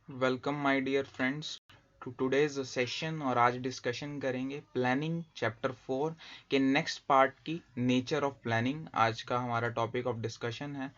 Welcome my dear friends to today's session. और आज discussion करेंगे प्लानिंग चैप्टर 4 के नेक्स्ट पार्ट की नेचर ऑफ प्लानिंग। आज का हमारा टॉपिक ऑफ डिस्कशन है,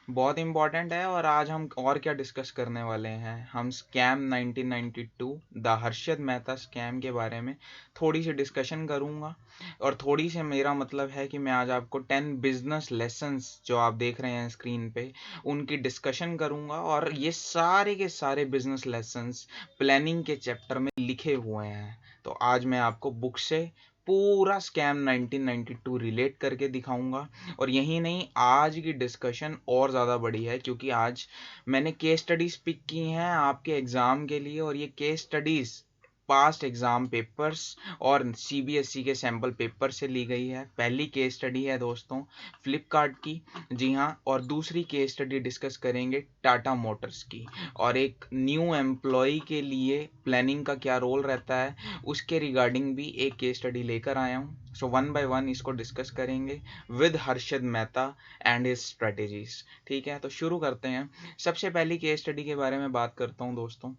बहुत इंपॉर्टेंट है। और आज हम और क्या डिस्कस करने वाले हैं, हम scam 1992 the Harshad Mehta scam के बारे में थोड़ी सी डिस्कशन करूंगा। और थोड़ी सी मेरा मतलब है कि मैं आज आपको 10 बिजनेस लेसन्स जो आप देख रहे हैं स्क्रीन पे उनकी डिस्कशन करूंगा। और ये सारे के सारे बिजनेस लेसन्स प्लानिंग के चैप्टर में लिखे हुए हैं। तो आज मैं आपको बुक से पूरा स्कैम 1992 रिलेट करके दिखाऊंगा। और यही नहीं, आज की डिस्कशन और ज़्यादा बड़ी है क्योंकि आज मैंने केस स्टडीज़ पिक की हैं आपके एग्ज़ाम के लिए। और ये case studies past exam papers और सीबीएसई के सैम्पल पेपर से ली गई है। पहली केस स्टडी है दोस्तों फ्लिपकार्ट की, जी हाँ। और दूसरी केस स्टडी डिस्कस करेंगे टाटा मोटर्स की। और एक न्यू एम्प्लॉय के लिए प्लानिंग का क्या रोल रहता है उसके रिगार्डिंग भी एक केस स्टडी लेकर आया हूँ। सो वन बाय वन इसको डिस्कस करेंगे with Harshad Mehta and his strategies. ठीक है, तो शुरू करते हैं। सबसे पहली केस स्टडी के बारे में बात करता हूँ दोस्तों।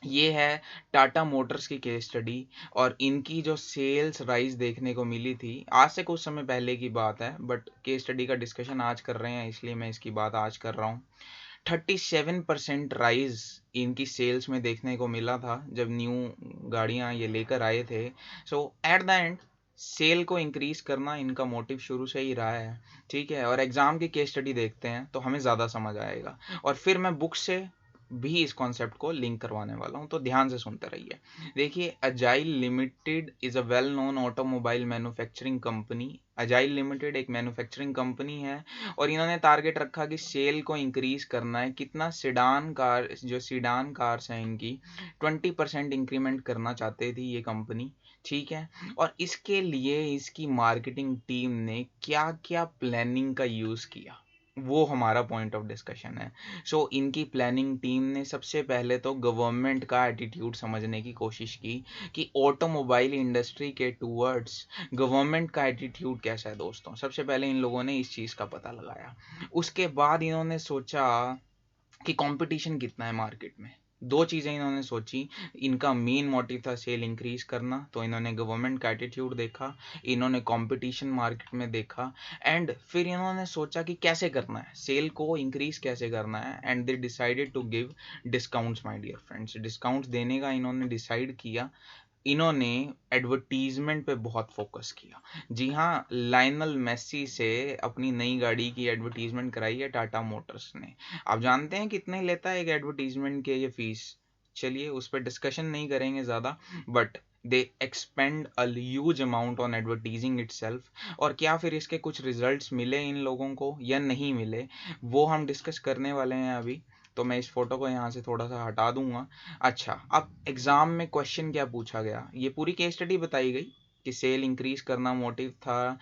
ये है टाटा मोटर्स की केस स्टडी। और इनकी जो सेल्स राइज देखने को मिली थी, आज से कुछ समय पहले की बात है, बट केस स्टडी का डिस्कशन आज कर रहे हैं इसलिए मैं इसकी बात आज कर रहा हूँ। 37% राइज इनकी सेल्स में देखने को मिला था जब न्यू गाड़ियाँ ये लेकर आए थे। सो एट द एंड सेल को इंक्रीज करना इनका मोटिव शुरू से ही रहा है। ठीक है, और एग्जाम की केस स्टडी देखते हैं तो हमें ज़्यादा समझ आएगा। और फिर मैं बुक से भी इस कॉन्सेप्ट को लिंक करवाने वाला हूं, तो ध्यान से सुनते रहिए। देखिए, agile limited is a well known automobile manufacturing company. Agile limited एक मैन्युफैक्चरिंग कंपनी है और इन्होंने टारगेट रखा कि सेल को इंक्रीज करना है। कितना? सिडान कार, जो सिडान कार्स हैं इनकी 20% इंक्रीमेंट करना चाहते थी ये कंपनी। ठीक है, और इसके लिए इसकी मार्केटिंग टीम ने क्या क्या प्लानिंग का यूज़ किया वो हमारा पॉइंट ऑफ डिस्कशन है। इनकी प्लानिंग टीम ने सबसे पहले तो गवर्नमेंट का एटीट्यूड समझने की कोशिश की कि ऑटोमोबाइल इंडस्ट्री के टूवर्ड्स गवर्नमेंट का एटीट्यूड कैसा है दोस्तों। सबसे पहले इन लोगों ने इस चीज़ का पता लगाया। उसके बाद इन्होंने सोचा कि कंपटीशन कितना है मार्केट में। दो चीज़ें इन्होंने सोची। इनका मेन मोटिव था सेल इंक्रीज करना, तो इन्होंने गवर्नमेंट का एटीट्यूड देखा, इन्होंने कंपटीशन मार्केट में देखा, एंड फिर इन्होंने सोचा कि कैसे करना है, सेल को इंक्रीज कैसे करना है। And they decided to give discounts my dear friends. Discounts देने का इन्होंने डिसाइड किया। इन्होंने एडवर्टीजमेंट पे बहुत फोकस किया। जी हाँ, लायनल मेसी से अपनी नई गाड़ी की एडवर्टीजमेंट कराई है टाटा मोटर्स ने। आप जानते हैं कितने लेता है एक एडवर्टीजमेंट के ये फीस? चलिए उस पर डिस्कशन नहीं करेंगे ज़्यादा, but they expand a huge amount on advertising itself. और क्या फिर इसके कुछ रिजल्ट्स मिले इन लोगों को या नहीं मिले, वो हम डिस्कस करने वाले हैं अभी। तो मैं इस फोटो को यहाँ से थोड़ा सा हटा दूंगा। अच्छा, अब एग्जाम में क्वेश्चन क्या पूछा गया, ये पूरी केस स्टडी बताई गई कि सेल इंक्रीज करना मोटिव था।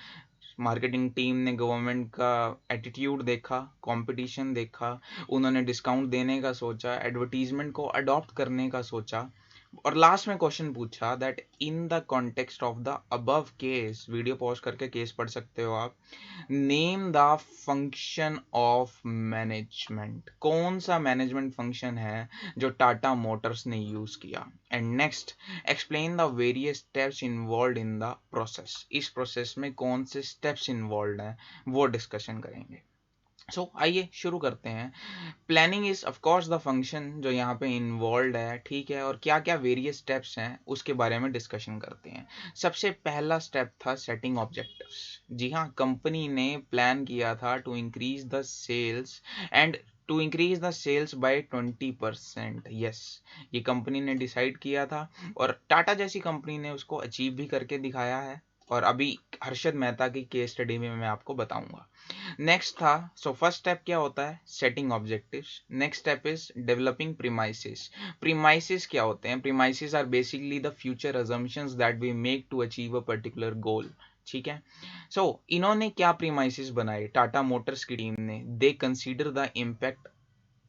मार्केटिंग टीम ने गवर्नमेंट का एटीट्यूड देखा, कंपटीशन देखा, उन्होंने डिस्काउंट देने का सोचा, एडवर्टीजमेंट को अडॉप्ट करने का सोचा। और लास्ट में क्वेश्चन पूछा that in the context of the above case, video pause करके केस पढ़ सकते हो आप, name the function of management. कौन सा मैनेजमेंट फंक्शन है जो टाटा मोटर्स ने यूज किया। And next, explain the various steps involve in the process. इस प्रोसेस में कौन से स्टेप्स इन्वॉल्व हैं वो डिस्कशन करेंगे। आइए शुरू करते हैं। Planning is of course the function जो यहाँ पे इन्वॉल्व है। ठीक है, और क्या क्या वेरियस स्टेप्स हैं उसके बारे में डिस्कशन करते हैं। सबसे पहला स्टेप था सेटिंग ऑब्जेक्टिव्स। जी हाँ, कंपनी ने प्लान किया था to increase the sales and to increase the sales by 20%। Yes, ये कंपनी ने डिसाइड किया था और टाटा जैसी कंपनी ने उसको अचीव भी करके दिखाया है। और अभी हर्षद मेहता की केस स्टडी में मैं आपको बताऊंगा। नेक्स्ट था, फर्स्ट स्टेप क्या होता है, setting objectives. Next step is developing premises. Premises क्या होते हैं? Premises are basically the future assumptions that we make to achieve a particular goal. ठीक है, इन्होंने क्या प्रीमाइसेस बनाए टाटा मोटर्स की टीम ने? दे consider the impact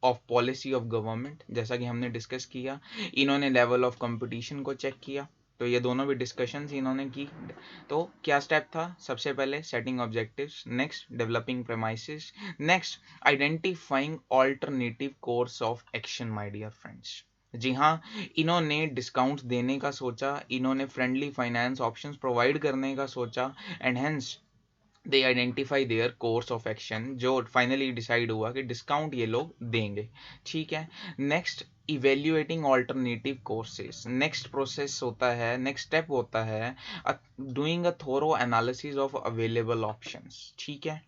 of policy of government, जैसा कि हमने डिस्कस किया। इन्होंने लेवल ऑफ कंपटीशन को चेक किया। तो ये दोनों भी डिस्कशंस इन्होंने की। तो क्या स्टेप था? सबसे पहले setting objectives, next developing premises, next identifying alternative course of action. My dear friends, जी हाँ, इन्होंने डिस्काउंट्स देने का सोचा, इन्होंने फ्रेंडली फाइनेंस ऑप्शंस प्रोवाइड करने का सोचा, and hence they identify their course of action, जो फाइनली डिसाइड हुआ कि डिस्काउंट ये लोग देंगे। ठीक है, next evaluating alternative courses. Next process होता है, नेक्स्ट स्टेप होता है doing a thorough analysis of available options. ठीक है,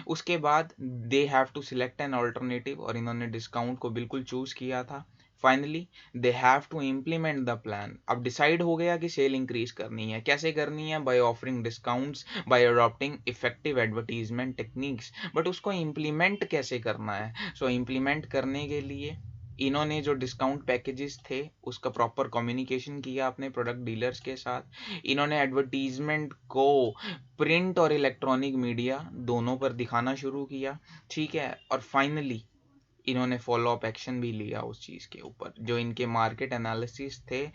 उसके बाद they have to select an alternative, और इन्होंने डिस्काउंट को बिल्कुल चूज किया था। Finally they have to implement the plan. अब डिसाइड हो गया कि सेल इंक्रीज करनी है, कैसे करनी है? By offering discounts, bye adopting effective advertisement techniques. But उसको इम्प्लीमेंट कैसे करना है? सो इम्प्लीमेंट करने के लिए इन्होंने जो डिस्काउंट पैकेजेस थे उसका प्रॉपर कम्युनिकेशन किया अपने प्रोडक्ट डीलर्स के साथ। इन्होंने एडवर्टीजमेंट को प्रिंट और इलेक्ट्रॉनिक मीडिया दोनों पर दिखाना शुरू किया। ठीक है, और फाइनली इन्होंने फॉलो अप एक्शन भी लिया उस चीज़ के ऊपर। जो इनके मार्केट एनालिसिस थे,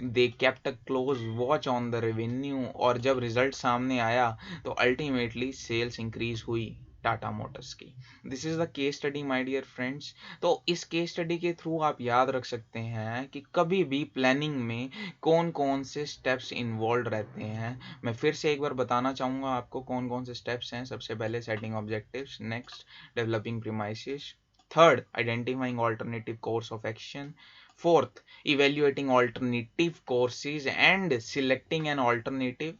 they kept a close watch on the revenue, और जब रिजल्ट सामने आया तो अल्टीमेटली सेल्स इंक्रीज हुई टाटा मोटर्स की। This is the case study my dear friends. तो इस केस स्टडी के थ्रू आप याद रख सकते हैं कि कभी भी प्लानिंग में कौन कौन से स्टेप्स इन्वॉल्व रहते हैं। मैं फिर से एक बार बताना चाहूँगा आपको कौन कौन से स्टेप्स हैं। सबसे पहले setting objectives, next developing premises, third identifying alternative course of action, fourth evaluating alternative courses and selecting an alternative,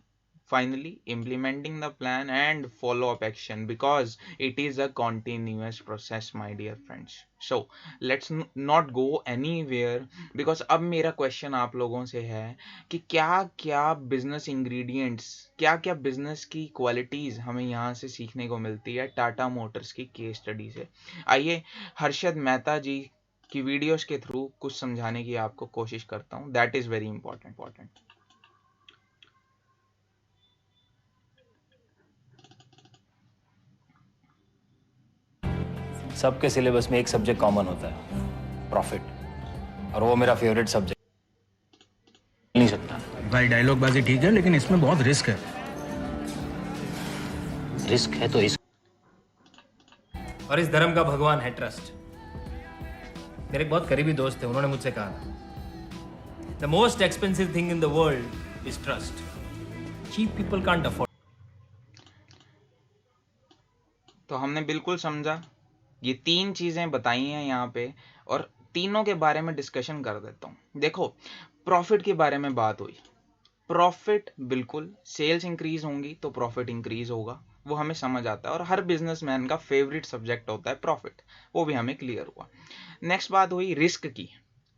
finally implementing the plan and follow up action, because it is a continuous process my dear friends. So let's not go anywhere, because अब मेरा question आप लोगों से है कि क्या क्या business ingredients, क्या क्या बिजनेस की क्वालिटीज हमें यहाँ से सीखने को मिलती है टाटा मोटर्स की केस स्टडी से। आइए हर्षद मेहता जी की वीडियोस के थ्रू कुछ समझाने की आपको कोशिश करता हूँ। That is very important. सबके सिलेबस में एक सब्जेक्ट कॉमन होता है, प्रॉफिट, और वो मेरा फेवरेट सब्जेक्ट नहीं सकता। भाई डायलॉग बाजी ठीक है, लेकिन इसमें बहुत रिस्क है। रिस्क है तो और इस धर्म का भगवान है ट्रस्ट। मेरे एक बहुत करीबी दोस्त थे, उन्होंने मुझसे कहा था, the most expensive thing in the world is trust. Cheap people can't afford. तो हमने बिल्कुल समझा, ये तीन चीजें बताई हैं यहाँ पे, और तीनों के बारे में डिस्कशन कर देता हूँ। देखो, प्रॉफिट के बारे में बात हुई। प्रॉफिट, बिल्कुल सेल्स इंक्रीज होंगी तो प्रॉफिट इंक्रीज होगा, वो हमें समझ आता है, और हर बिजनेसमैन का फेवरेट सब्जेक्ट होता है प्रॉफिट, वो भी हमें क्लियर हुआ। नेक्स्ट बात हुई रिस्क की।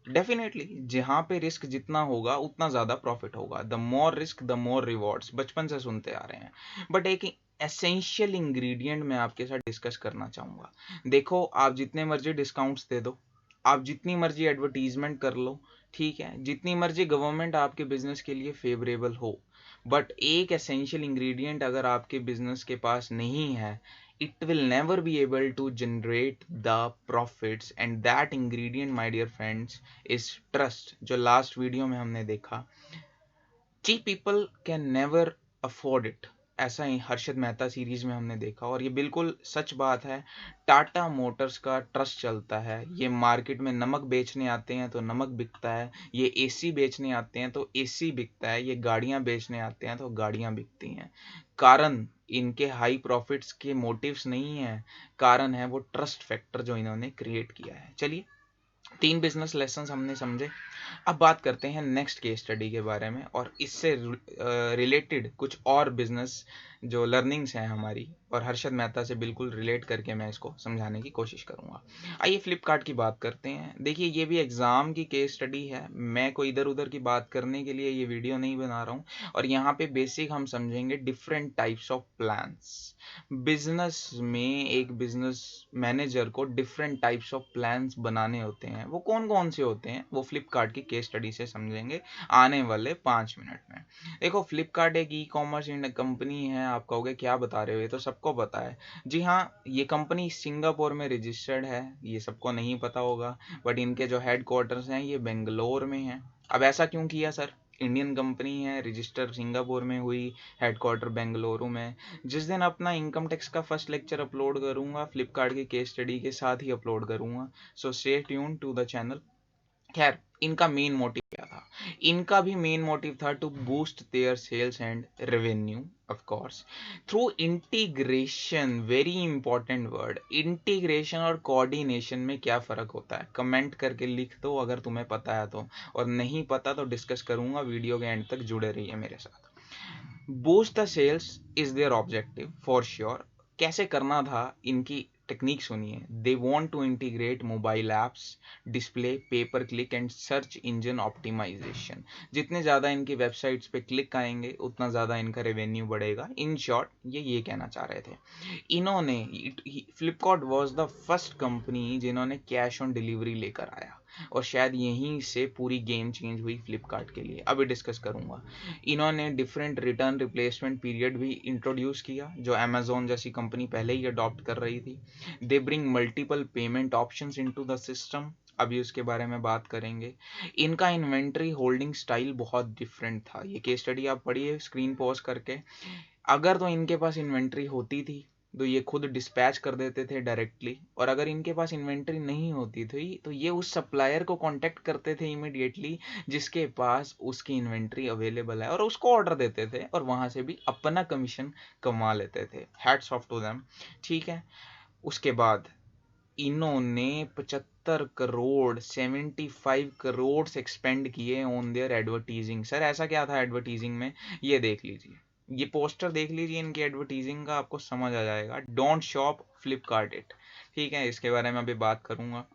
डेफिनेटली जहाँ पे रिस्क जितना होगा उतना ज़्यादा प्रॉफिट होगा। The more risk the more rewards, बचपन से सुनते आ रहे हैं। बट एक एसेंशियल इंग्रेडिएंट मैं आपके साथ डिस्कस करना चाहूँगा। देखो, आप जितने मर्जी डिस्काउंट्स दे दो, आप जितनी मर्जी एडवर्टीजमेंट कर लो, ठीक है, जितनी मर्जी गवर्नमेंट आपके बिजनेस के लिए फेवरेबल हो, बट एक एसेंशियल इंग्रेडिएंट अगर आपके बिजनेस के पास नहीं है, it will never be able to generate the profits, and that ingredient my dear friends is trust, जो लास्ट वीडियो में हमने देखा। cheap people can never afford it, ऐसा ही हर्षद मेहता सीरीज में हमने देखा, और ये बिल्कुल सच बात है। टाटा मोटर्स का ट्रस्ट चलता है। ये मार्केट में नमक बेचने आते हैं तो नमक बिकता है, ये एसी बेचने आते हैं तो एसी बिकता है, ये गाड़ियां बेचने आते हैं तो गाड़ियां बिकती हैं। कारण इनके हाई प्रॉफिट्स के मोटिव्स नहीं है, कारण है वो ट्रस्ट फैक्टर जो इन्होंने क्रिएट किया है। चलिए, तीन बिजनेस लेसन हमने समझे। अब बात करते हैं नेक्स्ट केस स्टडी के बारे में, और इससे रिलेटेड कुछ और बिजनेस जो लर्निंग्स हैं हमारी, और हर्षद मेहता से बिल्कुल रिलेट करके मैं इसको समझाने की कोशिश करूंगा। आइए फ्लिपकार्ट की बात करते हैं। देखिए, ये भी एग्जाम की केस स्टडी है, मैं कोई इधर उधर की बात करने के लिए ये वीडियो नहीं बना रहा हूँ। और यहाँ पे बेसिक हम समझेंगे different types of plans. Business में एक बिजनेस मैनेजर को डिफरेंट टाइप्स ऑफ प्लान्स बनाने होते हैं। वो कौन कौन से होते हैं वो फ्लिपकार्ट की केस स्टडी से समझेंगे आने वाले 5 मिनट में। देखो, फ्लिपकार्ट एक ई कॉमर्स कंपनी है। आप कहोगे क्या बता रहे हो, ये तो सबको पता है। जी हाँ, ये कंपनी सिंगापुर में रजिस्टर्ड है, ये सबको नहीं पता होगा, बट इनके जो हेड क्वार्टर्स हैं ये बेंगलोर में हैं। अब ऐसा क्यों किया सर? इंडियन कंपनी है, रजिस्टर सिंगापुर में हुई, हेडक्वार्टर बेंगलुरु में। जिस दिन अपना इनकम टैक्स का फर्स्ट लेक्चर अपलोड करूंगा, फ्लिपकार्ट की केस स्टडी के साथ ही अपलोड करूंगा, so stay tune to the channel. खैर, इनका मेन मोटिव क्या था? इनका भी मेन मोटिव था to boost their sales and revenue of course through integration. Very important word, integration और कोऑर्डिनेशन में क्या फ़र्क होता है? कमेंट करके लिख दो अगर तुम्हें पता है तो, और नहीं पता तो डिस्कस करूंगा, वीडियो के एंड तक जुड़े रहिए मेरे साथ। Boost the sales is their objective for sure. कैसे करना था, इनकी टेक्निक सुनिए। They want to integrate mobile apps, display, paper click and search engine optimisation. जितने ज़्यादा इनकी वेबसाइट्स पे क्लिक आएंगे उतना ज़्यादा इनका रेवेन्यू बढ़ेगा। इन शॉर्ट ये कहना चाह रहे थे। इन्होंने, Flipkart was the first company जिन्होंने कैश ऑन डिलीवरी लेकर आया, और शायद यहीं से पूरी गेम चेंज हुई फ्लिपकार्ट के लिए। अभी डिस्कस करूंगा। इन्होंने डिफरेंट रिटर्न रिप्लेसमेंट पीरियड भी इंट्रोड्यूस किया, जो अमेजोन जैसी कंपनी पहले ही अडॉप्ट कर रही थी। They bring multiple payment options into the system, अभी उसके बारे में बात करेंगे। इनका इन्वेंट्री होल्डिंग स्टाइल बहुत डिफरेंट था। ये केस स्टडी आप पढ़िए स्क्रीन पॉज करके। अगर तो इनके पास इन्वेंट्री होती थी तो ये खुद डिस्पैच कर देते थे डायरेक्टली, और अगर इनके पास इन्वेंट्री नहीं होती थी तो ये उस सप्लायर को कांटेक्ट करते थे इमीडिएटली जिसके पास उसकी इन्वेंट्री अवेलेबल है, और उसको ऑर्डर देते थे, और वहां से भी अपना कमीशन कमा लेते थे। Hats off to them. ठीक है, उसके बाद इन्होंने 75 करोड़ एक्सपेंड किए ऑन देयर एडवर्टीजिंग। सर ऐसा क्या था एडवर्टीजिंग में? ये देख लीजिए, ये पोस्टर देख लीजिए इनकी एडवर्टीजिंग का, आपको समझ आ जाएगा। Don't shop Flipkart it. ठीक है, इसके बारे में अभी बात करूंगा।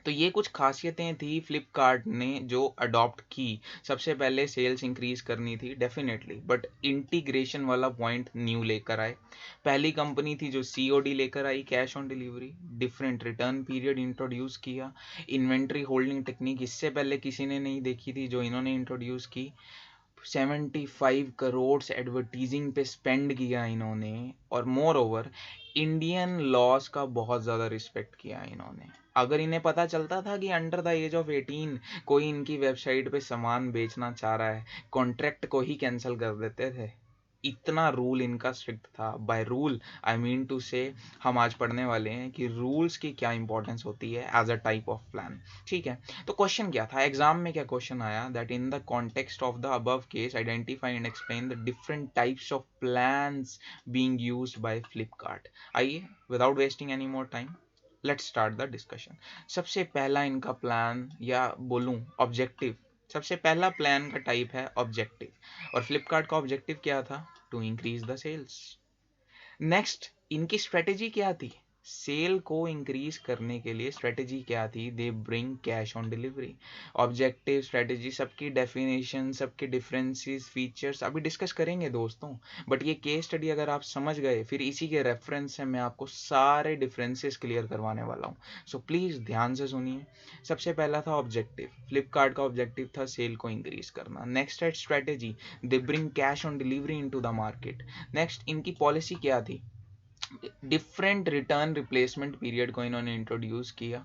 तो ये कुछ खासियतें थी फ्लिपकार्ट ने जो अडॉप्ट की। सबसे पहले सेल्स इंक्रीज करनी थी डेफिनेटली, बट इंटीग्रेशन वाला पॉइंट न्यू लेकर आए। पहली कंपनी थी जो सीओडी लेकर आई, cash on delivery. Different return period introduce किया। इन्वेंट्री होल्डिंग टेक्निक इससे पहले किसी ने नहीं देखी थी, जो इन्होंने इंट्रोड्यूस की। 75 करोड़ एडवर्टीजिंग पे स्पेंड किया इन्होंने, और मोर ओवर इंडियन लॉज का बहुत ज़्यादा रिस्पेक्ट किया इन्होंने। अगर इन्हें पता चलता था कि अंडर द एज ऑफ 18 कोई इनकी वेबसाइट पे सामान बेचना चाह रहा है, कॉन्ट्रैक्ट को ही कैंसिल कर देते थे। इतना रूल इनका स्ट्रिक्ट था। By rule I mean to say, हम आज पढ़ने वाले हैं कि रूल्स की क्या इंपॉर्टेंस होती है as a type of plan. ठीक है, तो क्वेश्चन क्या था एग्जाम में? क्या क्वेश्चन आया? That in the context of the above case identify and explain the different types of plans being used by Flipkart. आइए, without wasting any more time, let's start the discussion. सबसे पहला इनका plan, या बोलूं objective, सबसे पहला plan का type है ऑब्जेक्टिव, और फ्लिपकार्ट का ऑब्जेक्टिव क्या था? To increase the sales. Next, इनकी स्ट्रेटेजी क्या थी? सेल को इंक्रीज करने के लिए स्ट्रेटेजी क्या थी? They bring cash on delivery. Objective, strategy, सबकी डेफिनेशन, सबके डिफरेंसेस, फीचर्स अभी डिस्कस करेंगे दोस्तों। बट ये केस स्टडी अगर आप समझ गए, फिर इसी के रेफरेंस से मैं आपको सारे डिफरेंसेस क्लियर करवाने वाला हूँ। सो प्लीज ध्यान से सुनिए। सबसे पहला था ऑब्जेक्टिव, फ्लिपकार्ट का ऑब्जेक्टिव था सेल को इंक्रीज करना। नेक्स्ट है strategy, they bring cash on delivery into the market. Next, इनकी पॉलिसी क्या थी? डिफरेंट रिटर्न रिप्लेसमेंट पीरियड को इन्होंने इंट्रोड्यूस किया।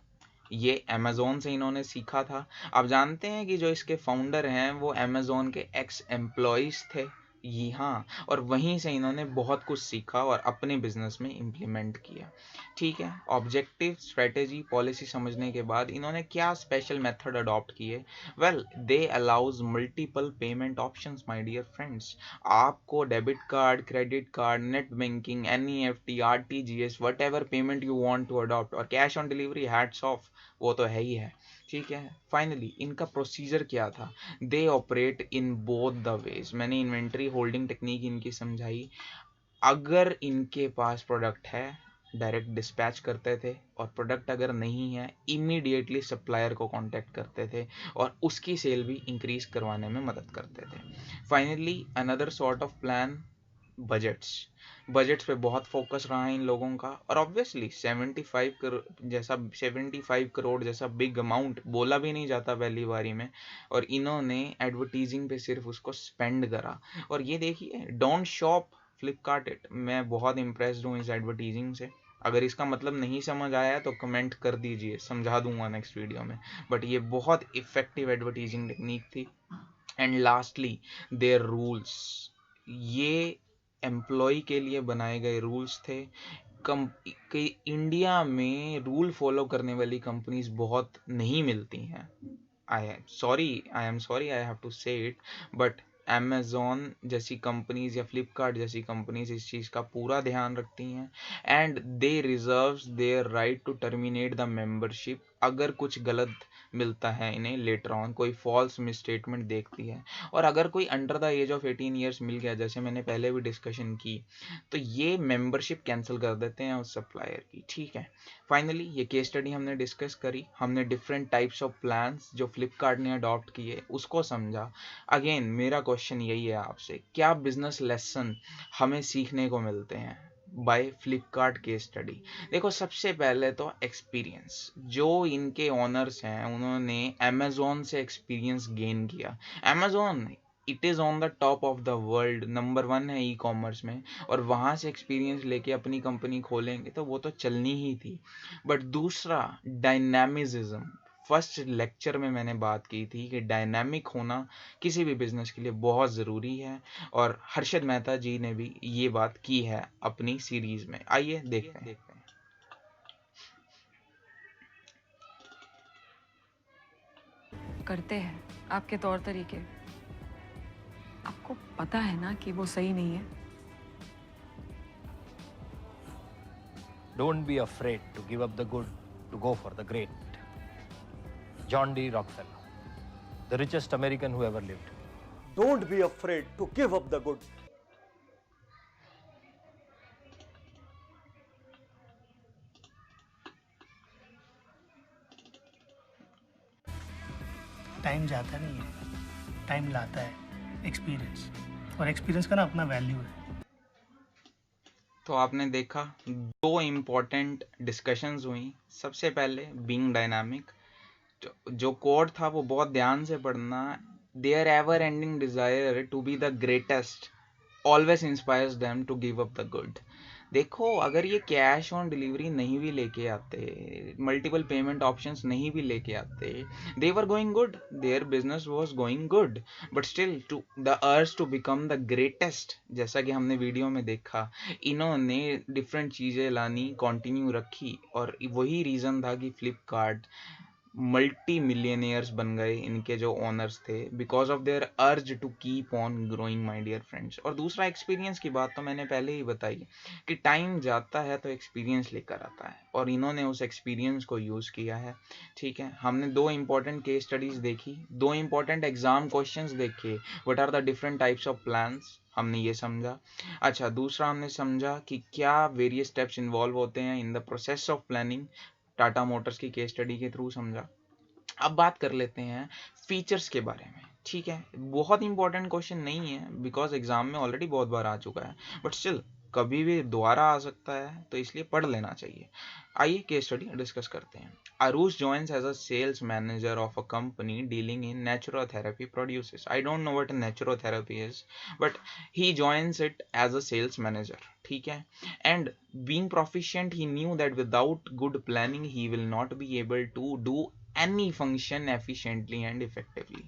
ये अमेजोन से इन्होंने सीखा था। आप जानते हैं कि जो इसके फाउंडर हैं वो अमेजोन के एक्स एम्प्लॉयज थे। ये हाँ, और वहीं से इन्होंने बहुत कुछ सीखा और अपने बिजनेस में इम्प्लीमेंट किया। ठीक है, ऑब्जेक्टिव, स्ट्रेटेजी, पॉलिसी समझने के बाद इन्होंने क्या स्पेशल मेथड अडॉप्ट किए? Well, they allows multiple payment options my dear friends. आपको debit card, credit card, net banking, NEFT, RTGS, whatever payment you want to adopt, और cash on delivery, hats off, वो तो है ही है। ठीक है, finally इनका प्रोसीजर क्या था? They operate in both the ways. मैंने इन्वेंट्री होल्डिंग टेक्निक इनकी समझाई। अगर इनके पास प्रोडक्ट है डायरेक्ट डिस्पैच करते थे, और प्रोडक्ट अगर नहीं है इमीडिएटली सप्लायर को कांटेक्ट करते थे, और उसकी सेल भी इंक्रीज करवाने में मदद करते थे। Finally another sort of plan, budgets. Budgets पे बहुत फोकस रहा है इन लोगों का, और ऑब्वियसली 75 करोड़ जैसा बिग अमाउंट बोला भी नहीं जाता पहली बारी में, और इन्होंने एडवर्टीजिंग पे सिर्फ उसको स्पेंड करा। और ये देखिए, डोंट शॉप फ्लिपकार्ट इट, मैं बहुत इम्प्रेस्ड हूँ इस एडवर्टीजिंग से। अगर इसका मतलब नहीं समझ आया तो कमेंट कर दीजिए, समझा दूंगा नेक्स्ट वीडियो में। बट ये बहुत इफेक्टिव एडवर्टीजिंग टेक्निक थी। एंड लास्टली देयर रूल्स, ये एम्प्लॉय के लिए बनाए गए रूल्स थे। कि इंडिया में रूल फॉलो करने वाली कंपनीज बहुत नहीं मिलती हैं। I am sorry I have to say it, but Amazon जैसी कंपनीज या फ्लिपकार्ट जैसी कंपनीज इस चीज़ का पूरा ध्यान रखती हैं, and they reserves their right to terminate the membership अगर कुछ गलत मिलता है इन्हें लेटर ऑन, कोई फॉल्स मिसस्टेटमेंट देखती है। और अगर कोई under the age of 18 years मिल गया, जैसे मैंने पहले भी डिस्कशन की, तो ये मेंबरशिप कैंसिल कर देते हैं उस सप्लायर की। ठीक है, फाइनली ये केस स्टडी हमने डिस्कस करी, हमने डिफरेंट टाइप्स ऑफ प्लान्स जो फ्लिपकार्ट ने अडॉप्ट किए उसको समझा। अगेन मेरा क्वेश्चन यही है आपसे, क्या बिजनेस लेसन हमें सीखने को मिलते हैं बाय फ्लिपकार्ट केस स्टडी? देखो, सबसे पहले तो एक्सपीरियंस, जो इनके ओनर्स हैं उन्होंने अमेजोन से एक्सपीरियंस गेन किया। Amazon it is on the top of the world, number 1 है ई कॉमर्स में, और वहाँ से एक्सपीरियंस लेके अपनी कंपनी खोलेंगे तो वो तो चलनी ही थी। बट दूसरा, डायनामिज्म, फर्स्ट लेक्चर में मैंने बात की थी कि डायनामिक होना किसी भी बिजनेस के लिए बहुत ज़रूरी है, और हर्षद मेहता जी ने भी ये बात की है अपनी सीरीज में। आइए देखते हैं। करते हैं आपके तौर तरीके, आपको पता है ना कि वो सही नहीं है। Don't be afraid to give up the good to go for the great. John D. Rockefeller, the richest American who ever lived. Don't be afraid to give up the good. Time जाता नहीं है, time लाता है experience, और experience का ना अपना value है। तो आपने देखा, 2 इम्पोर्टेंट डिस्कशंस हुई। सबसे पहले बीइंग डायनामिक, जो कोड था वो बहुत ध्यान से पढ़ना। Their ever ending desire to be the greatest always inspires them to give up the good. देखो, अगर ये कैश ऑन डिलीवरी नहीं भी लेके आते, मल्टीपल पेमेंट ऑप्शंस नहीं भी लेके आते, they were going good, their business was going good, but still to the urge to become the greatest, जैसा कि हमने वीडियो में देखा, इन्होंने डिफरेंट चीज़ें लानी कंटिन्यू रखी, और वही रीज़न था कि फ्लिपकार्ट मल्टी मिलियनियर्स बन गए, इनके जो ओनर्स थे, because of their urge to keep on growing my dear friends. और दूसरा, एक्सपीरियंस की बात तो मैंने पहले ही बताई कि टाइम जाता है तो एक्सपीरियंस लेकर आता है, और इन्होंने उस एक्सपीरियंस को यूज़ किया है। ठीक है, हमने 2 इंपॉर्टेंट केस स्टडीज़ देखी, 2 इंपॉर्टेंट एग्जाम क्वेश्चंस देखे, what are the different types of plans, हमने ये समझा। अच्छा, दूसरा हमने समझा कि क्या वेरियस स्टेप्स इन्वॉल्व होते हैं इन the process of planning, Tata Motors की केस स्टडी के थ्रू समझा। अब बात कर लेते हैं फीचर्स के बारे में। ठीक है, बहुत इंपॉर्टेंट क्वेश्चन नहीं है, बिकॉज एग्जाम में ऑलरेडी बहुत बार आ चुका है, बट स्टिल कभी भी दोबारा आ सकता है, तो इसलिए पढ़ लेना चाहिए। आइए केस स्टडी डिस्कस करते हैं। Arush joins as a sales manager of a company dealing in naturotherapy produces. I don't know what naturotherapy is, but he joins it as a sales manager. ठीक है, and being proficient, he knew that without good planning, he will not be able to do any function efficiently and effectively.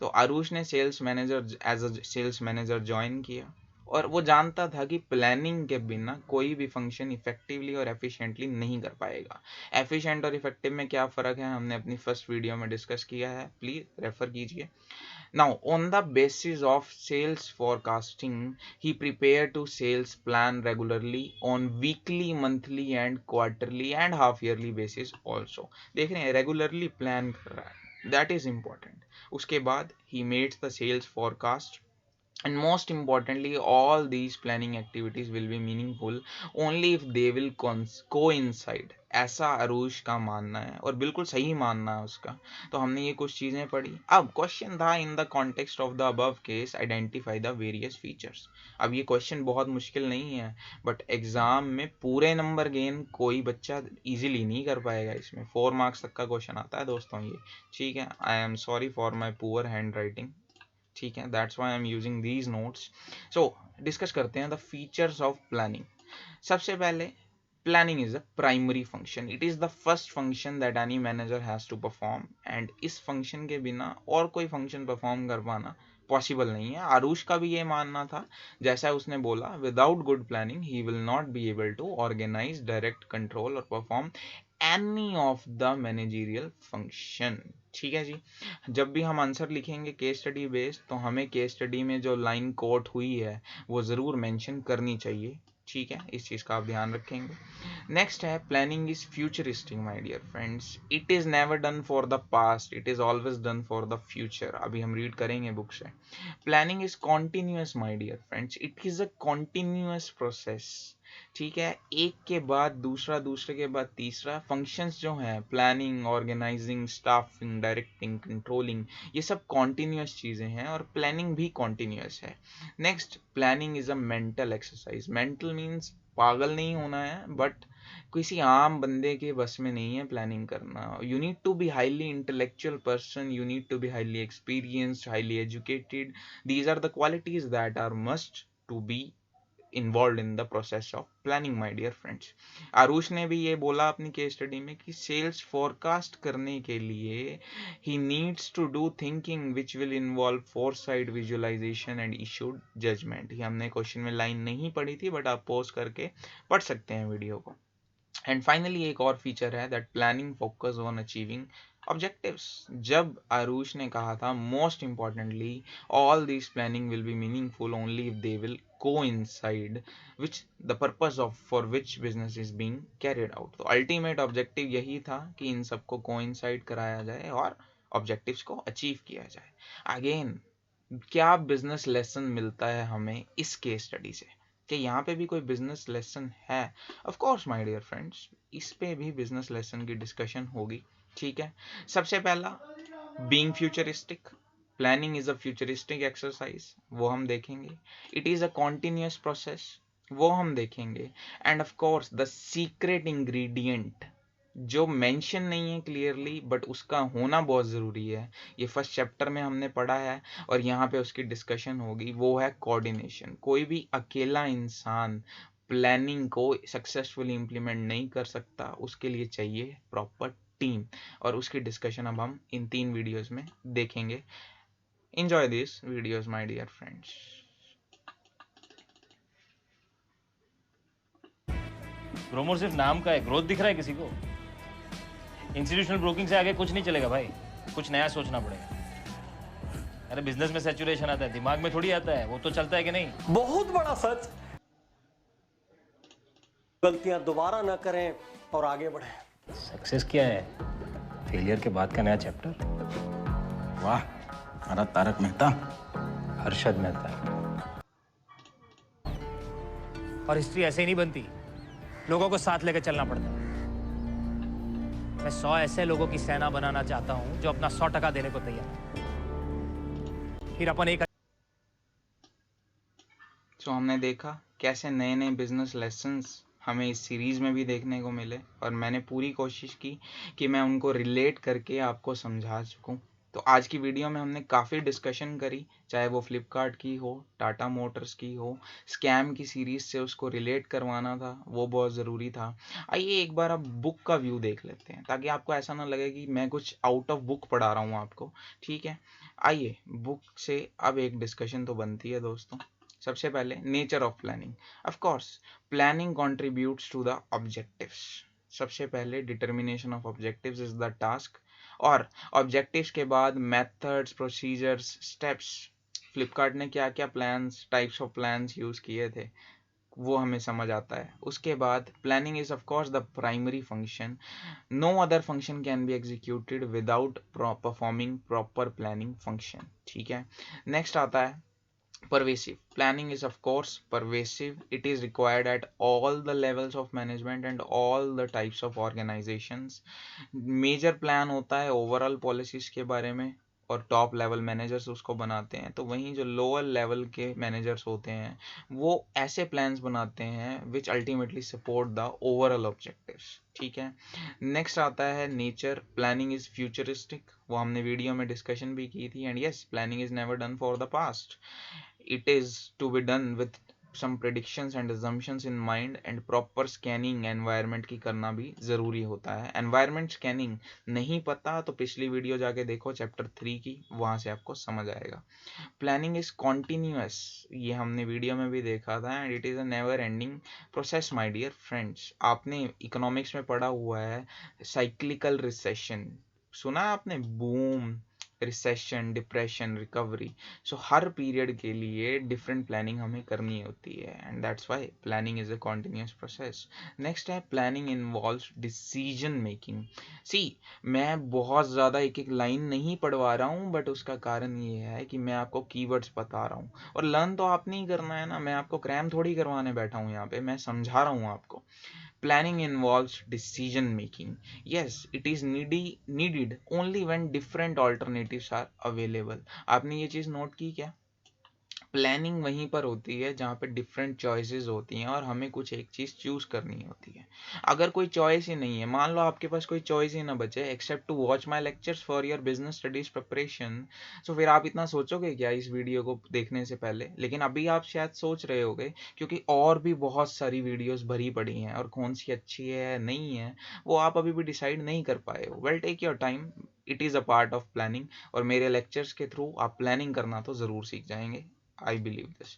तो आरुष ने sales manager as a sales manager join किया, और वो जानता था कि प्लानिंग के बिना कोई भी फंक्शन इफेक्टिवली और एफिशिएंटली नहीं कर पाएगा। एफिशिएंट और इफेक्टिव में क्या फ़र्क है, हमने अपनी फर्स्ट वीडियो में डिस्कस किया है, प्लीज़ रेफर कीजिए। Now, on the basis of sales forecasting, he prepare to sales plan regularly on weekly, monthly and quarterly and half yearly basis also. देख रहे हैं, रेगुलरली प्लान कर रहा है, दैट इज इम्पॉर्टेंट। उसके बाद ही made the sales forecast, and most importantly, all these planning activities will be meaningful only if they will coincide, ऐसा अरुष का मानना है, और बिल्कुल सही मानना है उसका। तो हमने ये कुछ चीज़ें पढ़ी। अब क्वेश्चन था, इन the context of the above case identify the various features. अब ये क्वेश्चन बहुत मुश्किल नहीं है, बट एग्जाम में पूरे नंबर गेन कोई बच्चा इजीली नहीं कर पाएगा। इसमें 4 मार्क्स तक का क्वेश्चन आता है दोस्तों ये। ठीक है, I am sorry for my poor hand writing. ठीक है, that's why I am using these notes. So discuss करते हैं द फीचर्स ऑफ प्लानिंग। सबसे पहले, planning is a primary function, it is the first function that any manager has to perform, and इस function के बिना और कोई function perform कर पाना पॉसिबल नहीं है। आरुष का भी ये मानना था, जैसा उसने बोला, without good planning he will not be able to organise, direct, control और perform any of the managerial function. ठीक है जी। जब भी हम आंसर लिखेंगे केस स्टडी बेस्ड, तो हमें केस स्टडी में जो लाइन कोट हुई है वो ज़रूर मेंशन करनी चाहिए, ठीक है, इस चीज़ का आप ध्यान रखेंगे। नेक्स्ट है planning is futuristic my dear friends, it is never done for the past, it is always done for the future. अभी हम रीड करेंगे बुक से। Planning is continuous my dear friends, it is a continuous process, ठीक है, एक के बाद दूसरा, दूसरे के बाद तीसरा। फंक्शंस जो हैं planning, organizing, staffing, directing, controlling, ये सब कॉन्टिन्यूस चीज़ें हैं और प्लानिंग भी कॉन्टिन्यूस है। Next, planning is a mental exercise. Mental means पागल नहीं होना है, बट किसी आम बंदे के बस में नहीं है प्लानिंग करना। You need to be highly intellectual person, you need to be highly experienced, highly educated. These are the qualities that are must to be involve in the process of planning my dear friends. Aarush ने भी ये बोला अपनी case study में कि sales forecast करने के लिए he needs to do thinking which will involve foresight, visualization and issued judgment. ये हमने क्वेश्चन में लाइन नहीं पढ़ी थी, बट आप पॉज करके पढ़ सकते हैं वीडियो को। एंड फाइनली एक और फीचर है that planning focus on achieving objectives. जब आरुष ने कहा था most importantly all this planning will be meaningful only if they will coincide which the purpose of for which business is being carried out। तो ultimate objective यही था कि इन सबको coincide कराया जाए और ऑब्जेक्टिव्स को अचीव किया जाए। अगेन, क्या बिजनेस लेसन मिलता है हमें इस केस स्टडी से, कि यहाँ पे भी कोई बिजनेस लेसन है? Of course my dear friends, इस पे भी बिजनेस लेसन की डिस्कशन होगी, ठीक है। सबसे पहला, being futuristic, planning is a futuristic exercise, वो हम देखेंगे। It is a continuous process, वो हम देखेंगे। And of course the secret ingredient जो मेंशन नहीं है क्लियरली, बट उसका होना बहुत ज़रूरी है, ये फर्स्ट चैप्टर में हमने पढ़ा है और यहाँ पे उसकी डिस्कशन होगी, वो है कोऑर्डिनेशन। कोई भी अकेला इंसान प्लानिंग को सक्सेसफुली इम्प्लीमेंट नहीं कर सकता, उसके लिए चाहिए प्रॉपर टीम, और उसकी डिस्कशन अब हम इन 3 वीडियोस में देखेंगे। Enjoy this videos my dear friends. Gromor सिर्फ नाम का है, ग्रोथ दिख रहा है किसी को? इंस्टीट्यूशनल ब्रोकिंग से आगे कुछ नहीं चलेगा भाई, कुछ नया सोचना पड़ेगा। अरे बिजनेस में सैचुरेशन आता है, दिमाग में थोड़ी आता है, वो तो चलता है कि नहीं? बहुत बड़ा सच। गलतियां दोबारा ना करें और आगे बढ़ें। सक्सेस क्या है? फेलियर के बाद का नया चैप्टर। वाह, हमारा तारक मेहता। हर्षद मेहता। और हिस्ट्री ऐसे ही नहीं बनती, लोगों को साथ लेकर चलना पड़ता है। मैं 100 ऐसे लोगों की सेना बनाना चाहता हूं जो अपना 100% देने को तैयार है। फिर अपन एक हमने देखा कैसे नए नए बिजनेस लेसन्स हमें इस सीरीज़ में भी देखने को मिले, और मैंने पूरी कोशिश की कि मैं उनको रिलेट करके आपको समझा सकूं। तो आज की वीडियो में हमने काफ़ी डिस्कशन करी, चाहे वो फ्लिपकार्ट की हो, टाटा मोटर्स की हो, स्कैम की सीरीज़ से उसको रिलेट करवाना था, वो बहुत ज़रूरी था। आइए एक बार अब बुक का व्यू देख लेते हैं, ताकि आपको ऐसा ना लगे कि मैं कुछ आउट ऑफ बुक पढ़ा रहा हूँ आपको, ठीक है। आइए बुक से अब एक डिस्कशन तो बनती है दोस्तों। सबसे पहले nature of planning. Of course planning contributes to the objectives. सबसे पहले determination of objectives is the task, और ऑब्जेक्टिव्स के बाद मेथड्स, प्रोसीजर्स, स्टेप्स। फ्लिपकार्ट ने क्या क्या plans, types of plans use किए थे, वो हमें समझ आता है। उसके बाद planning is of course the primary function, no other function can be executed without performing proper planning function, ठीक है। नेक्स्ट आता है pervasive. Planning is of course pervasive, it is required at all the levels of management and all the types of organizations. Major plan होता है overall policies के बारे में, और टॉप लेवल मैनेजर्स उसको बनाते हैं। तो वहीं जो लोअर लेवल के मैनेजर्स होते हैं वो ऐसे प्लान्स बनाते हैं which ultimately support the overall objectives, ठीक है। नेक्स्ट आता है नेचर। प्लानिंग इज फ्यूचरिस्टिक, वो हमने वीडियो में डिस्कशन भी की थी। And yes, planning is never done for the past, it is to be done with some predictions and assumptions in mind, and proper scanning environment की करना भी ज़रूरी होता है। environment scanning नहीं पता तो पिछली वीडियो जाके देखो चैप्टर 3 की, वहाँ से आपको समझ आएगा। प्लानिंग इज कॉन्टिन्यूस, ये हमने वीडियो में भी देखा था, and it is a never ending process my dear friends. आपने इकोनॉमिक्स में पढ़ा हुआ है साइक्लिकल रिसेशन, सुना है आपने, boom, recession, depression, recovery. So हर पीरियड के लिए डिफरेंट प्लानिंग हमें करनी होती है, and that's why planning is a continuous process. Next है planning involves decision making. See, मैं बहुत ज़्यादा एक एक लाइन नहीं पढ़वा रहा हूँ, बट उसका कारण ये है कि मैं आपको कीवर्ड्स बता रहा हूँ, और लर्न तो आपने ही करना है ना, मैं आपको क्रैम थोड़ी करवाने बैठा हूँ यहाँ पे, मैं समझा रहा हूँ आपको। Planning involves decision making. Yes, it is needed only when different alternatives are available. आपने ये चीज़ नोट की क्या? प्लानिंग वहीं पर होती है जहाँ पे डिफरेंट चॉइसेस होती हैं और हमें कुछ एक चीज़ चूज़ करनी होती है। अगर कोई चॉइस ही नहीं है, मान लो आपके पास कोई चॉइस ही ना बचे except to watch my lectures for your business studies preparation, तो फिर आप इतना सोचोगे क्या इस वीडियो को देखने से पहले? लेकिन अभी आप शायद सोच रहे होगे, क्योंकि और भी बहुत सारी वीडियोस भरी पड़ी हैं, और कौन सी अच्छी है नहीं है वो आप अभी भी डिसाइड नहीं कर पाए हो। Well, take your time, it is a part of planning, और मेरे लेक्चर्स के थ्रू आप प्लानिंग करना तो ज़रूर सीख जाएंगे, आई बिलीव दिस।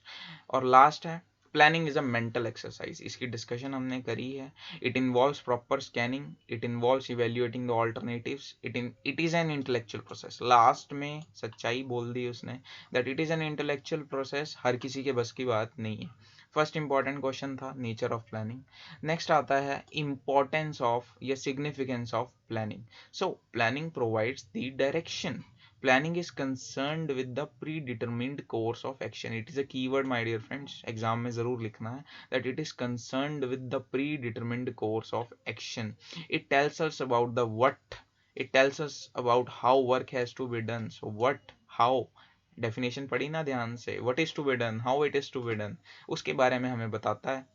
और लास्ट है planning is a mental exercise. इसकी डिस्कशन हमने करी है। It involves proper scanning, it involves evaluating the alternatives, it is an intellectual process. Last में सच्चाई बोल दी उसने, that it is an intellectual process, हर किसी के बस की बात नहीं है। फर्स्ट इंपॉर्टेंट क्वेश्चन था नेचर ऑफ प्लानिंग। नेक्स्ट आता है इंपॉर्टेंस ऑफ या significance of planning. So planning provides the direction. Planning is concerned with the predetermined course of action. It is a keyword, my dear friends. Exam में ज़रूर लिखना है that it is concerned with the predetermined course of action. It tells us about the what. It tells us about how work has to be done. So what, how, definition पढ़ी ना ध्यान से, what is to be done, how it is to be done, उसके बारे में हमें बताता है।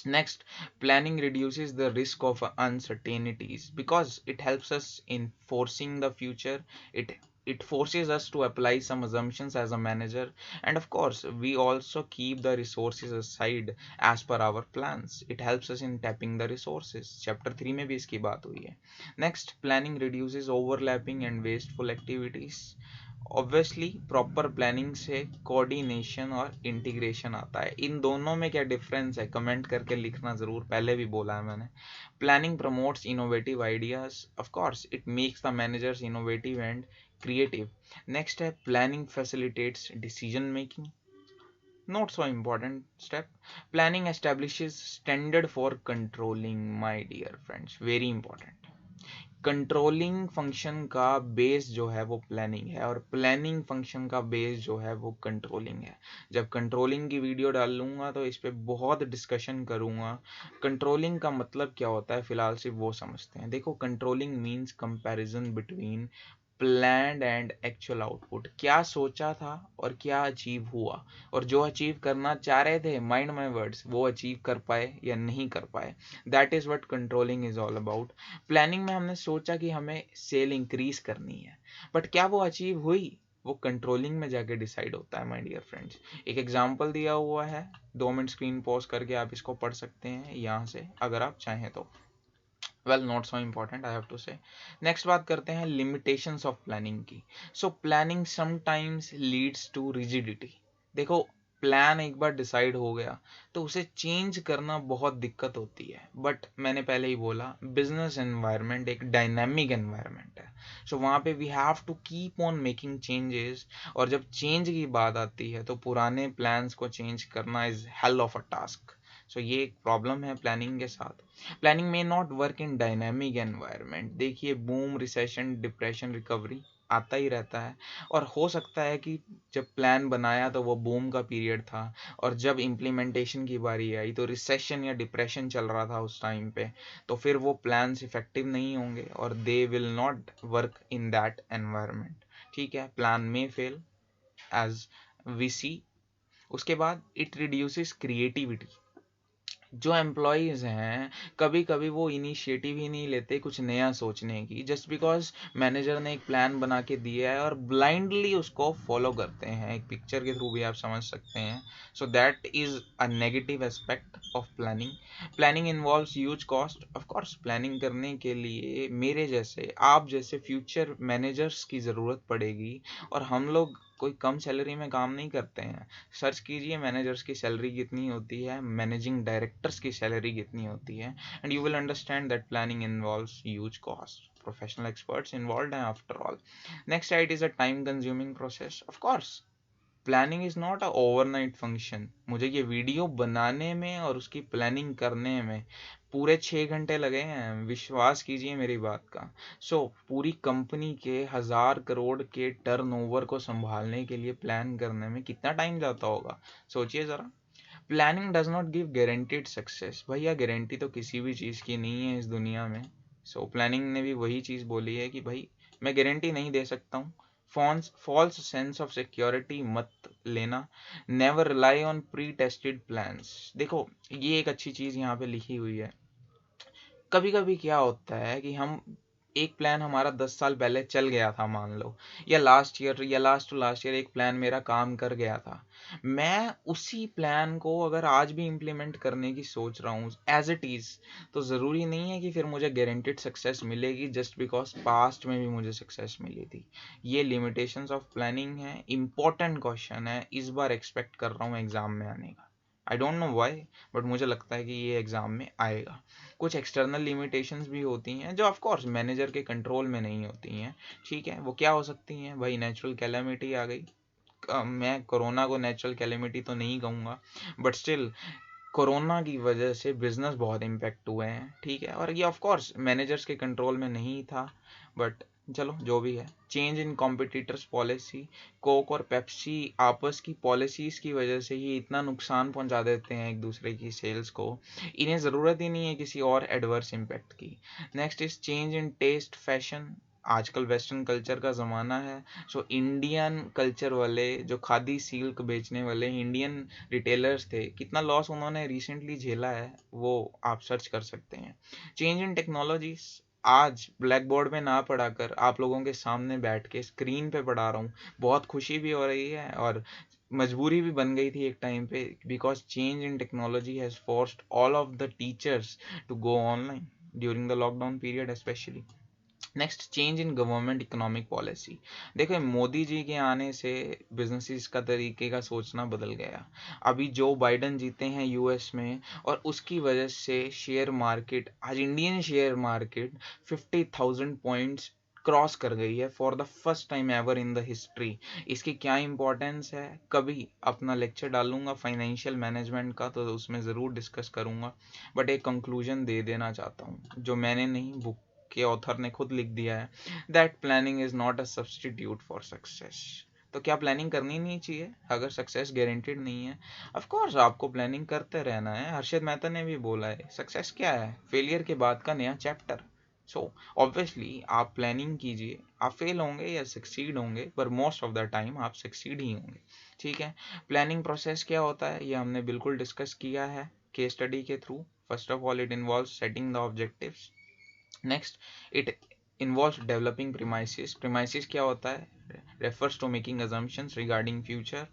Next, planning reduces the risk of uncertainties because it helps us in foreseeing the future. It forces us to apply some assumptions as a manager, and of course we also keep the resources aside as per our plans. It helps us in tapping the resources. Chapter 3 में भी इसकी बात हुई है. Next, planning reduces overlapping and wasteful activities. Obviously proper planning से coordination और integration आता है। इन दोनों में क्या डिफरेंस है कमेंट करके लिखना ज़रूर, पहले भी बोला है मैंने। Planning promotes innovative ideas, of course it makes the managers innovative and creative. Next है planning facilitates decision making, not so important step. Planning establishes standard for controlling, my dear friends, very important. Controlling function का base जो है वो planning है, और planning function का base जो है वो कंट्रोलिंग है। जब कंट्रोलिंग की वीडियो डाल लूँगा तो इस पर बहुत डिस्कशन करूँगा। कंट्रोलिंग का मतलब क्या होता है फिलहाल सिर्फ वो समझते हैं। देखो, controlling means comparison between planned and actual output. क्या सोचा था और क्या अचीव हुआ, और जो अचीव करना चाह रहे थे, माइंड माई वर्ड्स, वो अचीव कर पाए या नहीं कर पाए। That is what controlling is all about. Planning में हमने सोचा कि हमें सेल इंक्रीज करनी है, बट क्या वो अचीव हुई, वो कंट्रोलिंग में जाके डिसाइड होता है, माय डियर फ्रेंड्स। एक एग्जांपल दिया हुआ है, 2 मिनट स्क्रीन पॉज करके आप इसको पढ़ सकते हैं यहाँ से अगर आप चाहें तो। Well, not so important I have to say. Next बात करते हैं लिमिटेशंस ऑफ प्लानिंग की। So planning sometimes leads to rigidity. देखो, प्लान एक बार डिसाइड हो गया तो उसे चेंज करना बहुत दिक्कत होती है, बट मैंने पहले ही बोला बिजनेस एनवायरनमेंट एक डायनामिक एनवायरनमेंट है। सो वहाँ पे we have to keep on making changes, और जब चेंज की बात आती है तो पुराने प्लान्स को चेंज करना is hell of a task. So ये एक प्रॉब्लम है प्लानिंग के साथ। प्लानिंग में not work in dynamic environment. देखिए, बूम, रिसेशन, डिप्रेशन, रिकवरी आता ही रहता है, और हो सकता है कि जब प्लान बनाया तो वो बूम का पीरियड था, और जब इम्प्लीमेंटेशन की बारी आई तो रिसेशन या डिप्रेशन चल रहा था उस टाइम पे, तो फिर वो प्लान्स इफेक्टिव नहीं होंगे और they will not work in that environment. ठीक है, प्लान में फेल एज वी सी। उसके बाद इट रिड्यूसेस क्रिएटिविटी। जो एम्प्लॉयज़ हैं, कभी कभी वो इनिशिएटिव ही नहीं लेते कुछ नया सोचने की, जस्ट बिकॉज मैनेजर ने एक प्लान बना के दिया है और ब्लाइंडली उसको फॉलो करते हैं। एक पिक्चर के थ्रू भी आप समझ सकते हैं। So that is a negative aspect of planning. Planning involves huge cost. Of course planning करने के लिए मेरे जैसे, आप जैसे फ्यूचर मैनेजर्स की ज़रूरत पड़ेगी, और हम लोग कोई कम सैलरी में काम नहीं करते हैं। सर्च कीजिए मैनेजर्स की सैलरी कितनी होती है, मैनेजिंग डायरेक्टर्स की सैलरी कितनी होती है, and you will understand that planning involves huge cost. Professional experts involved हैं after all. Next it is a time consuming process. Of course planning is not a overnight function. मुझे ये video बनाने में और उसकी प्लानिंग करने में पूरे 6 घंटे लगे हैं, विश्वास कीजिए मेरी बात का। पूरी कंपनी के 1000 करोड़ के टर्नओवर को संभालने के लिए प्लान करने में कितना टाइम जाता होगा, सोचिए ज़रा। Planning does not give guaranteed success. भैया गारंटी तो किसी भी चीज़ की नहीं है इस दुनिया में। प्लानिंग ने भी वही चीज़ बोली है कि भाई मैं गारंटी नहीं दे सकता हूँ। फॉल्स सेंस ऑफ सिक्योरिटी मत लेना। Never rely on pre tested plans. देखो ये एक अच्छी चीज़ यहाँ पे लिखी हुई है। कभी कभी क्या होता है कि हम एक प्लान हमारा 10 साल पहले चल गया था मान लो, या लास्ट ईयर या लास्ट टू लास्ट ईयर एक प्लान मेरा काम कर गया था। मैं उसी प्लान को अगर आज भी इम्प्लीमेंट करने की सोच रहा हूँ एज इट इज़, तो ज़रूरी नहीं है कि फिर मुझे गारंटेड सक्सेस मिलेगी जस्ट बिकॉज पास्ट में भी मुझे सक्सेस मिली थी। ये लिमिटेशंस ऑफ प्लानिंग है। इंपॉर्टेंट क्वेश्चन है, इस बार एक्सपेक्ट कर रहा हूँ एग्जाम में आने का। I don't know why, but मुझे लगता है कि ये एग्जाम में आएगा। कुछ एक्सटर्नल लिमिटेशंस भी होती हैं जो ऑफ कोर्स मैनेजर के कंट्रोल में नहीं होती हैं। ठीक है, वो क्या हो सकती हैं भाई? नेचुरल कैलेमिटी आ गई। मैं कोरोना को नेचुरल कैलेमिटी तो नहीं कहूँगा, बट स्टिल कोरोना की वजह से बिजनेस बहुत इम्पेक्ट हुए हैं। ठीक है, और ये ऑफ कोर्स मैनेजर्स के कंट्रोल में नहीं था, बट चलो जो भी है। Change in competitors policy. Coke और पेप्सी आपस की पॉलिसीज़ की वजह से ही इतना नुकसान पहुंचा देते हैं एक दूसरे की सेल्स को, इन्हें ज़रूरत ही नहीं है किसी और एडवर्स इम्पैक्ट की। Next is change in taste fashion. आजकल वेस्टर्न कल्चर का ज़माना है, इंडियन कल्चर वाले जो खादी सिल्क बेचने वाले इंडियन रिटेलर्स थे, कितना लॉस उन्होंने रिसेंटली झेला है वो आप सर्च कर सकते हैं। Change in technologies. आज ब्लैक बोर्ड में ना पढ़ाकर आप लोगों के सामने बैठ के स्क्रीन पे पढ़ा रहा हूँ, बहुत खुशी भी हो रही है और मजबूरी भी बन गई थी एक टाइम पे, because change in technology has forced all of the teachers to go online during the lockdown period specially. Next change in government economic policy. देखो मोदी जी के आने से बिजनेसेस का तरीके का सोचना बदल गया। अभी जो बाइडन जीते हैं यूएस में, और उसकी वजह से शेयर मार्केट, आज Indian share market 50,000 points cross कर गई है for the first time ever in the history. इसकी क्या इंपॉर्टेंस है, कभी अपना लेक्चर डालूंगा फाइनेंशियल मैनेजमेंट का, तो उसमें ज़रूर डिस्कस करूंगा, बट एक कंक्लूजन दे देना चाहता हूँ जो मैंने नहीं, बुक के ऑथर ने खुद लिख दिया है, that planning is not a substitute for success. तो क्या प्लानिंग करनी नहीं चाहिए अगर सक्सेस गारंटेड नहीं है? ऑफ कोर्स आपको प्लानिंग करते रहना है। हर्षित मेहता ने भी बोला है सक्सेस क्या है, फेलियर के बाद का नया चैप्टर। ऑब्वियसली आप प्लानिंग कीजिए, आप फेल होंगे या सक्सीड होंगे, पर मोस्ट ऑफ द टाइम आप सक्सीड ही होंगे। ठीक है, प्लानिंग प्रोसेस क्या होता है ये हमने बिल्कुल डिस्कस किया है केस स्टडी के through. First of all it involve setting the objectives. Next it involves developing premises. Premises क्या होता है? Refers to making assumptions regarding future,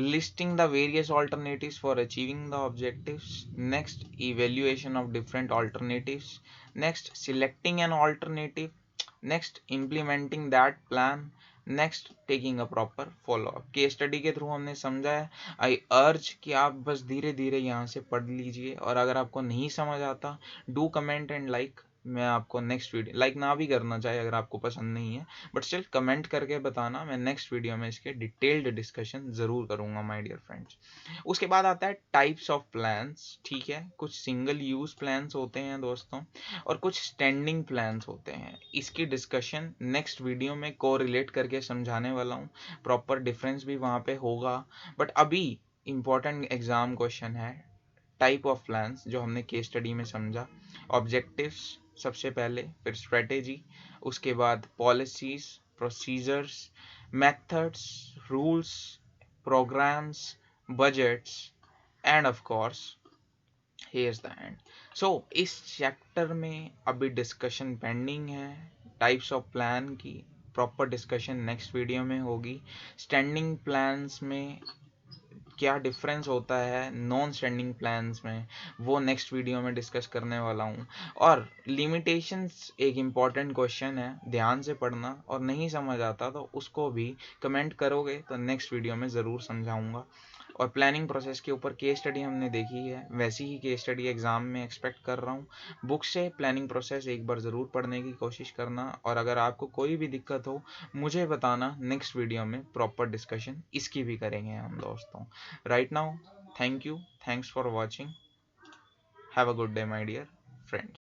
listing the various alternatives for achieving the objectives. Next, evaluation of different alternatives. Next, selecting an alternative. Next, implementing that plan. Next taking a proper follow up. Case study के through हमने समझा है। आई अर्ज कि आप बस धीरे धीरे यहाँ से पढ़ लीजिए, और अगर आपको नहीं समझ आता डू कमेंट एंड लाइक। मैं आपको नेक्स्ट वीडियो, लाइक ना भी करना चाहे अगर आपको पसंद नहीं है, बट स्टिल कमेंट करके बताना, मैं नेक्स्ट वीडियो में इसके डिटेल्ड डिस्कशन ज़रूर करूँगा माय डियर फ्रेंड्स। उसके बाद आता है टाइप्स ऑफ प्लान्स। ठीक है, कुछ सिंगल यूज प्लान्स होते हैं दोस्तों, और कुछ स्टैंडिंग प्लान्स होते हैं। इसकी डिस्कशन नेक्स्ट वीडियो में को रिलेट करके समझाने वाला हूँ, प्रॉपर डिफरेंस भी वहाँ पे होगा। बट अभी इंपॉर्टेंट एग्जाम क्वेश्चन है टाइप ऑफ प्लान्स जो हमने केस स्टडी में समझा। ऑब्जेक्टिव्स सबसे पहले, फिर स्ट्रेटेजी, उसके बाद policies, procedures, methods, rules, programs, budgets, and of course here's the end. इस चैप्टर में अभी डिस्कशन पेंडिंग है टाइप्स ऑफ प्लान की। प्रॉपर डिस्कशन नेक्स्ट वीडियो में होगी। स्टैंडिंग प्लान्स में क्या डिफरेंस होता है नॉन स्टैंडिंग प्लान्स में, वो नेक्स्ट वीडियो में डिस्कस करने वाला हूँ। और लिमिटेशंस एक इम्पॉर्टेंट क्वेश्चन है, ध्यान से पढ़ना, और नहीं समझ आता तो उसको भी कमेंट करोगे तो नेक्स्ट वीडियो में ज़रूर समझाऊंगा। और प्लानिंग प्रोसेस के ऊपर केस स्टडी हमने देखी है, वैसी ही केस स्टडी एग्ज़ाम में एक्सपेक्ट कर रहा हूँ। बुक से प्लानिंग प्रोसेस एक बार ज़रूर पढ़ने की कोशिश करना, और अगर आपको कोई भी दिक्कत हो मुझे बताना, नेक्स्ट वीडियो में प्रॉपर डिस्कशन इसकी भी करेंगे हम दोस्तों। Right now, thank you, thanks for watching, have a good day my dear friends.